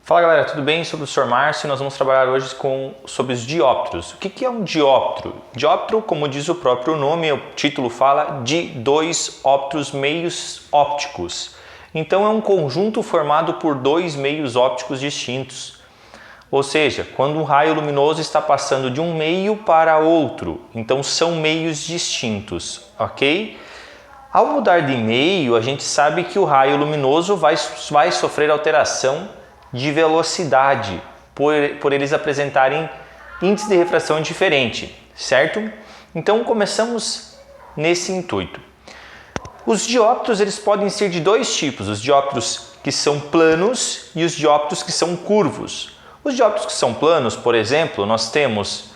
Fala galera, tudo bem? Sou o professor Márcio e nós vamos trabalhar hoje sobre os dióptros. O que é um dióptro? Dióptro, como diz o próprio nome, o título fala de dois óptros meios ópticos. Então é um conjunto formado por dois meios ópticos distintos. Ou seja, quando um raio luminoso está passando de um meio para outro, então são meios distintos, ok? Ao mudar de meio, a gente sabe que o raio luminoso vai sofrer alteração de velocidade, por eles apresentarem índice de refração diferente, certo? Então começamos nesse intuito. Os dióptros eles podem ser de dois tipos, os dióptros que são planos e os dióptros que são curvos. Os dióptros que são planos, por exemplo, nós temos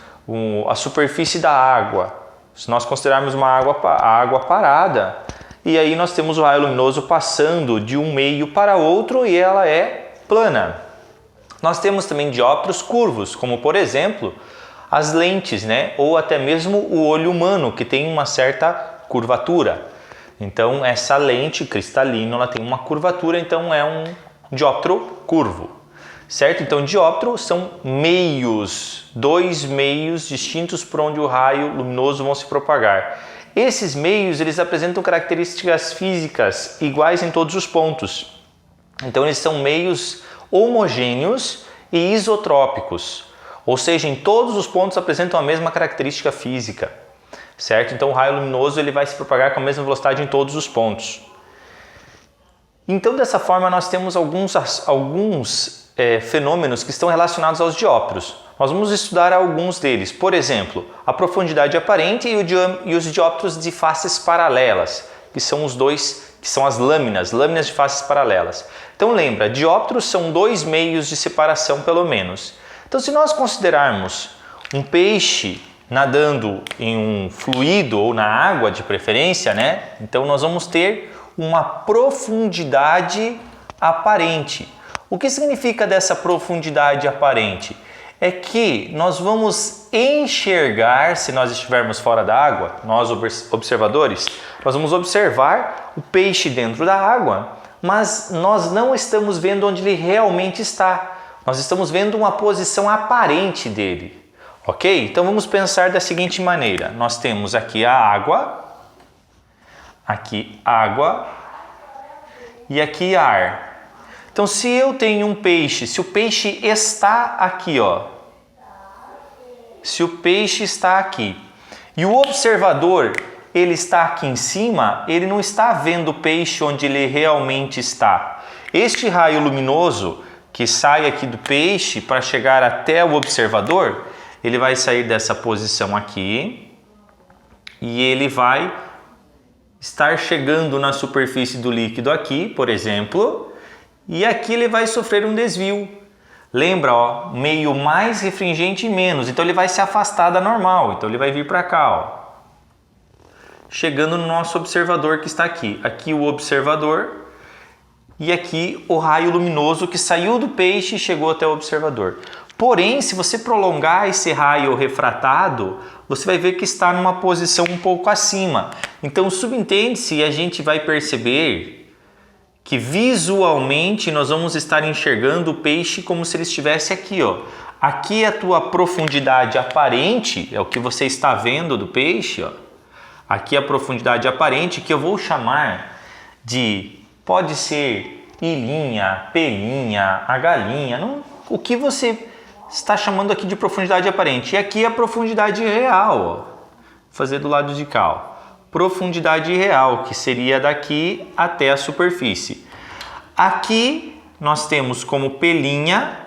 a superfície da água. Se nós considerarmos a água parada, e aí nós temos o raio luminoso passando de um meio para outro e ela é plana. Nós temos também dióptros curvos, como por exemplo as lentes, ou até mesmo o olho humano, que tem uma certa curvatura. Então essa lente cristalina ela tem uma curvatura, então é um dióptro curvo, certo? Então dióptro são meios, dois meios distintos por onde o raio luminoso vão se propagar. Esses meios eles apresentam características físicas iguais em todos os pontos. Então eles são meios homogêneos e isotrópicos, ou seja, em todos os pontos apresentam a mesma característica física, certo? Então o raio luminoso ele vai se propagar com a mesma velocidade em todos os pontos. Então dessa forma nós temos alguns fenômenos que estão relacionados aos dióptros. Nós vamos estudar alguns deles, por exemplo, a profundidade aparente e os dióptros de faces paralelas, que são os dois que são as lâminas de faces paralelas. Então lembra, dióptros são dois meios de separação pelo menos. Então se nós considerarmos um peixe nadando em um fluido ou na água de preferência, então nós vamos ter uma profundidade aparente. O que significa dessa profundidade aparente? É que nós vamos enxergar, se nós estivermos fora da água, nós observadores, nós vamos observar o peixe dentro da água, mas nós não estamos vendo onde ele realmente está. Nós estamos vendo uma posição aparente dele, ok? Então vamos pensar da seguinte maneira. Nós temos aqui a água, aqui água e aqui ar. Então se eu tenho um peixe, se o peixe está aqui, se o peixe está aqui e o observador ele está aqui em cima, ele não está vendo o peixe onde ele realmente está. Este raio luminoso que sai aqui do peixe para chegar até o observador, ele vai sair dessa posição aqui e ele vai estar chegando na superfície do líquido aqui, por exemplo, e aqui ele vai sofrer um desvio. Lembra, meio mais refringente e menos, então ele vai se afastar da normal, então ele vai vir para cá, chegando no nosso observador que está aqui. Aqui o observador e aqui o raio luminoso que saiu do peixe e chegou até o observador. Porém, se você prolongar esse raio refratado, você vai ver que está numa posição um pouco acima. Então subentende-se e a gente vai perceber que visualmente nós vamos estar enxergando o peixe como se ele estivesse aqui, Aqui é a tua profundidade aparente, é o que você está vendo do peixe, Aqui é a profundidade aparente que eu vou chamar de, pode ser ilhinha, pelinha, a galinha, o que você está chamando aqui de profundidade aparente. E aqui é a profundidade real, Vou fazer do lado de cá, profundidade real, que seria daqui até a superfície. Aqui nós temos como pelinha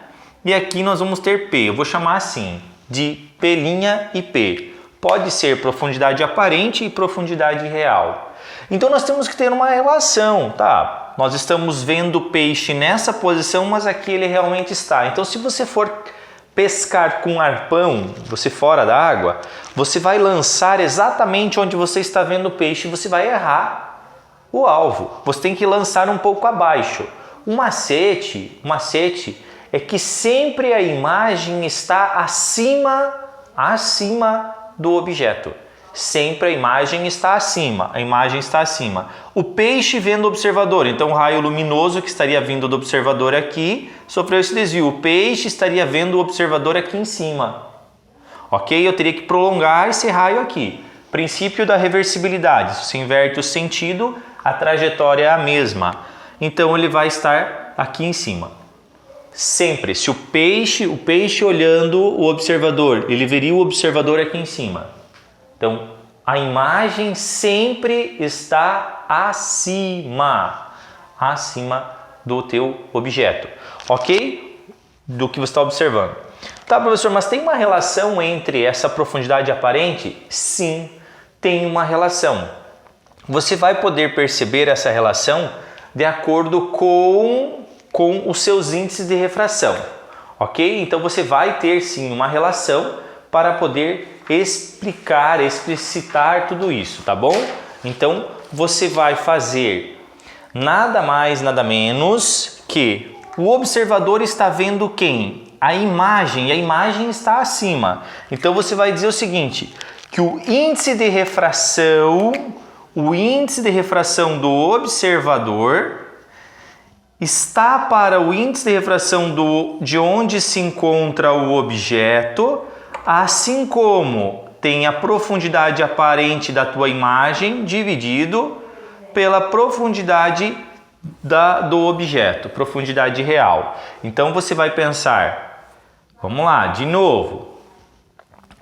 e aqui nós vamos ter P. Eu vou chamar assim, de pelinha e P. Pode ser profundidade aparente e profundidade real. Então nós temos que ter uma relação, tá? Nós estamos vendo o peixe nessa posição, mas aqui ele realmente está. Então se você for pescar com um arpão, você fora da água, você vai lançar exatamente onde você está vendo o peixe e você vai errar o alvo. Você tem que lançar um pouco abaixo. O macete é que sempre a imagem está acima do objeto. sempre a imagem está acima. A imagem está acima. O peixe vendo o observador, então o raio luminoso que estaria vindo do observador aqui sofreu esse desvio. O peixe estaria vendo o observador aqui em cima. Ok? Eu teria que prolongar esse raio aqui. Princípio da reversibilidade. Se você inverte o sentido, a trajetória é a mesma. Então ele vai estar aqui em cima. Sempre. Se o peixe olhando o observador, ele veria o observador aqui em cima. Então, a imagem sempre está acima do teu objeto, ok? Do que você está observando. Tá, professor, mas tem uma relação entre essa profundidade aparente? Sim, tem uma relação. Você vai poder perceber essa relação de acordo com os seus índices de refração, ok? Então, você vai ter sim uma relação para poder explicitar tudo isso, tá bom? Então, você vai fazer nada mais, nada menos que o observador está vendo quem? A imagem, e a imagem está acima. Então, você vai dizer o seguinte, que o índice de refração do observador está para o índice de refração de onde se encontra o objeto, assim como tem a profundidade aparente da tua imagem dividido pela profundidade do objeto, profundidade real. Então você vai pensar, vamos lá, de novo,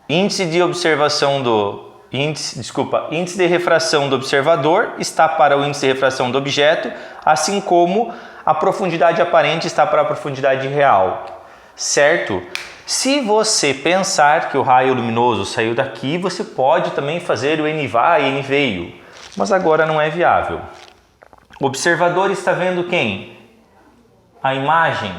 índice de refração do observador está para o índice de refração do objeto, assim como a profundidade aparente está para a profundidade real, certo? Se você pensar que o raio luminoso saiu daqui, você pode também fazer o N vai e N veio, mas agora não é viável. O observador está vendo quem? A imagem.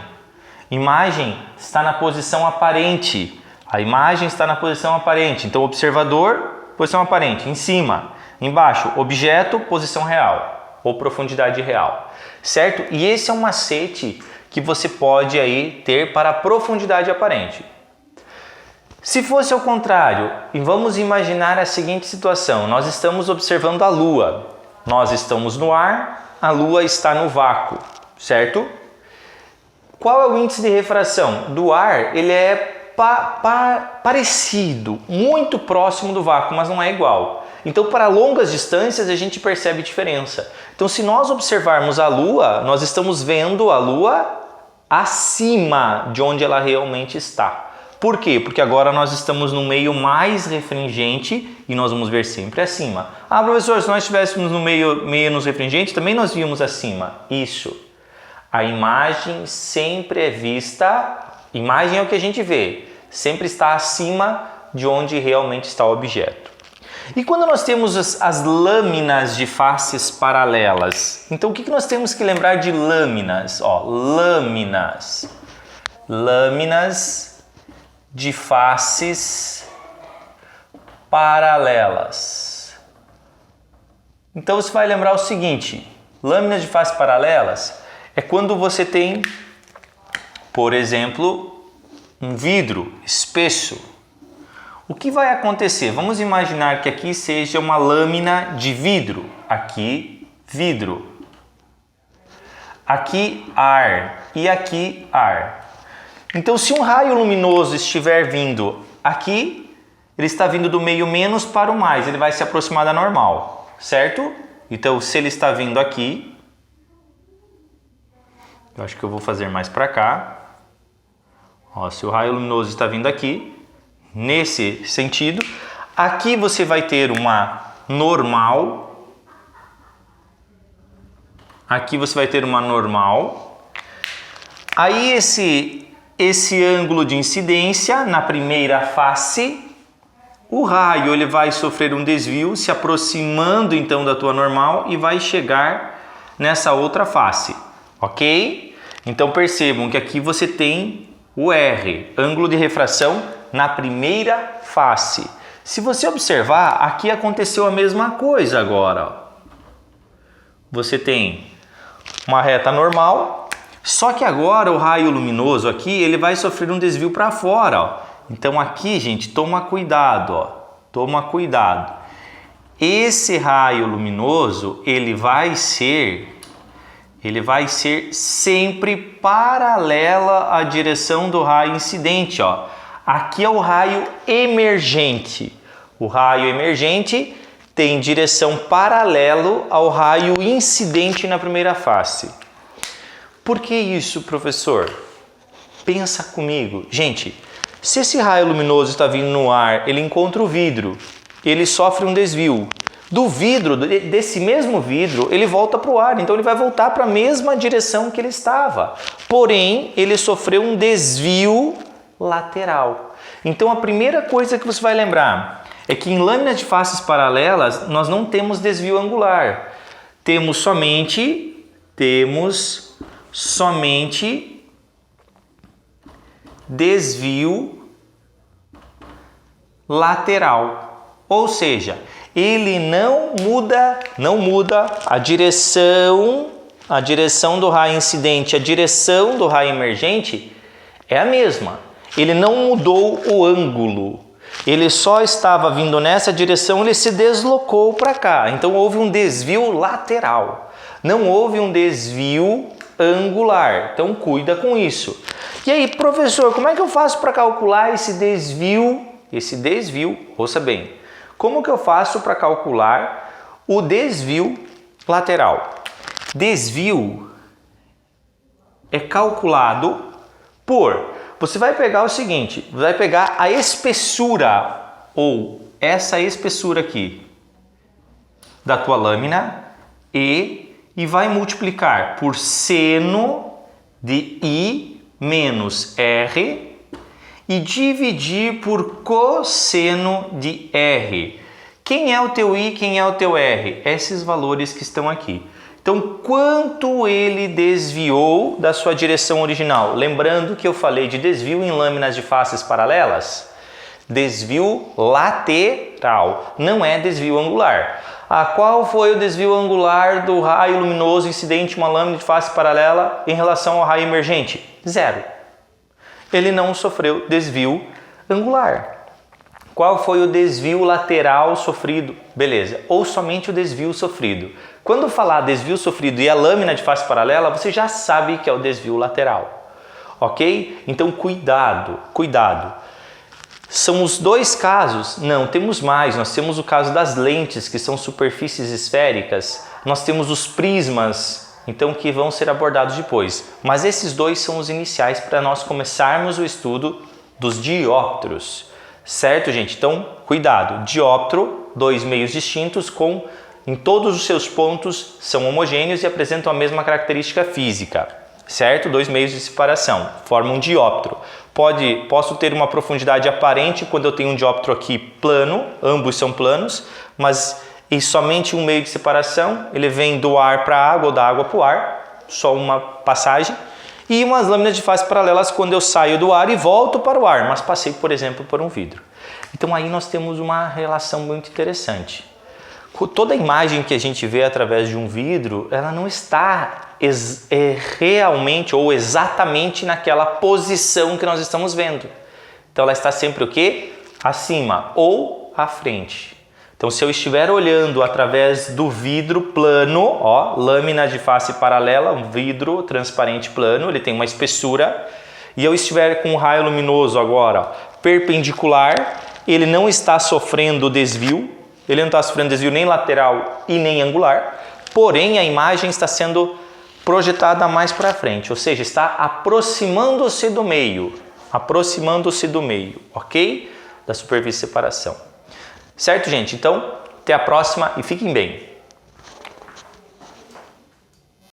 Imagem está na posição aparente. A imagem está na posição aparente. Então, observador, posição aparente, em cima. Embaixo, objeto, posição real ou profundidade real, certo? E esse é um macete que você pode aí ter para a profundidade aparente. Se fosse ao contrário, e vamos imaginar a seguinte situação, nós estamos observando a Lua, nós estamos no ar, a Lua está no vácuo, certo? Qual é o índice de refração? Do ar, ele é parecido, muito próximo do vácuo, mas não é igual. Então, para longas distâncias, a gente percebe diferença. Então, se nós observarmos a Lua, nós estamos vendo a Lua acima de onde ela realmente está. Por quê? Porque agora nós estamos no meio mais refringente e nós vamos ver sempre acima. Ah, professor, se nós estivéssemos no meio menos refringente, também nós víamos acima. Isso. A imagem sempre é vista, imagem é o que a gente vê, sempre está acima de onde realmente está o objeto. E quando nós temos as lâminas de faces paralelas, então o que nós temos que lembrar de lâminas? Ó, lâminas de faces paralelas. Então você vai lembrar o seguinte, lâminas de faces paralelas é quando você tem, por exemplo, um vidro espesso. O que vai acontecer? Vamos imaginar que aqui seja uma lâmina de vidro. Aqui, vidro. Aqui, ar. E aqui, ar. Então, se um raio luminoso estiver vindo aqui, ele está vindo do meio menos para o mais. Ele vai se aproximar da normal, certo? Então, se ele está vindo aqui, eu acho que eu vou fazer mais para cá. Ó, se o raio luminoso está vindo aqui, nesse sentido, aqui você vai ter uma normal, aqui você vai ter uma normal, aí esse ângulo de incidência na primeira face, o raio ele vai sofrer um desvio, se aproximando então da tua normal e vai chegar nessa outra face, ok? Então percebam que aqui você tem o R, ângulo de refração na primeira face. Se você observar, aqui aconteceu a mesma coisa agora. Ó. Você tem uma reta normal, só que agora o raio luminoso aqui, ele vai sofrer um desvio para fora. Ó. Então aqui, gente, toma cuidado. Ó. Toma cuidado. esse raio luminoso, ele vai ser sempre paralela à direção do raio incidente, ó. Aqui é o raio emergente. O raio emergente tem direção paralelo ao raio incidente na primeira face. Por que isso, professor? Pensa comigo. Gente, se esse raio luminoso está vindo no ar, ele encontra o vidro, ele sofre um desvio. Do vidro, desse mesmo vidro, ele volta para o ar, então ele vai voltar para a mesma direção que ele estava. Porém, ele sofreu um desvio lateral. Então a primeira coisa que você vai lembrar é que em lâminas de faces paralelas nós não temos desvio angular. Temos somente desvio lateral. Ou seja, ele não muda a direção do raio incidente, a direção do raio emergente é a mesma. Ele não mudou o ângulo. Ele só estava vindo nessa direção, ele se deslocou para cá. Então houve um desvio lateral. Não houve um desvio angular. Então cuida com isso. E aí, professor, como é que eu faço para calcular esse desvio? Ouça bem. Como que eu faço para calcular o desvio lateral? Desvio é calculado por... Você vai pegar o seguinte, vai pegar a espessura, ou essa espessura aqui, da tua lâmina, e vai multiplicar por seno de I menos R, e dividir por cosseno de R. Quem é o teu I, quem é o teu R? Esses valores que estão aqui. Então, quanto ele desviou da sua direção original? Lembrando que eu falei de desvio em lâminas de faces paralelas. Desvio lateral, não é desvio angular. Qual foi o desvio angular do raio luminoso incidente em uma lâmina de face paralela em relação ao raio emergente? 0. Ele não sofreu desvio angular. Qual foi o desvio lateral sofrido? Beleza, ou somente o desvio sofrido. Quando falar desvio sofrido e a lâmina de face paralela, você já sabe que é o desvio lateral. Ok? Então cuidado. São os dois casos? Não, temos mais. Nós temos o caso das lentes, que são superfícies esféricas. Nós temos os prismas, então, que vão ser abordados depois. Mas esses dois são os iniciais para nós começarmos o estudo dos dióptros. Certo, gente? Então, cuidado. Dióptro, dois meios distintos em todos os seus pontos são homogêneos e apresentam a mesma característica física. Certo? Dois meios de separação formam um dióptro. Posso ter uma profundidade aparente quando eu tenho um dióptro aqui plano, ambos são planos, mas em somente um meio de separação, ele vem do ar para a água ou da água para o ar, só uma passagem. E umas lâminas de face paralelas quando eu saio do ar e volto para o ar, mas passei, por exemplo, por um vidro. Então aí nós temos uma relação muito interessante. Toda a imagem que a gente vê através de um vidro, ela não está realmente ou exatamente naquela posição que nós estamos vendo. Então ela está sempre o quê? Acima ou à frente. Então se eu estiver olhando através do vidro plano, ó, lâmina de face paralela, um vidro transparente plano, ele tem uma espessura, e eu estiver com um raio luminoso agora perpendicular, ele não está sofrendo desvio, ele não está sofrendo desvio nem lateral e nem angular, porém a imagem está sendo projetada mais para frente, ou seja, está aproximando-se do meio, ok? Da superfície de separação. Certo, gente? Então, até a próxima e fiquem bem!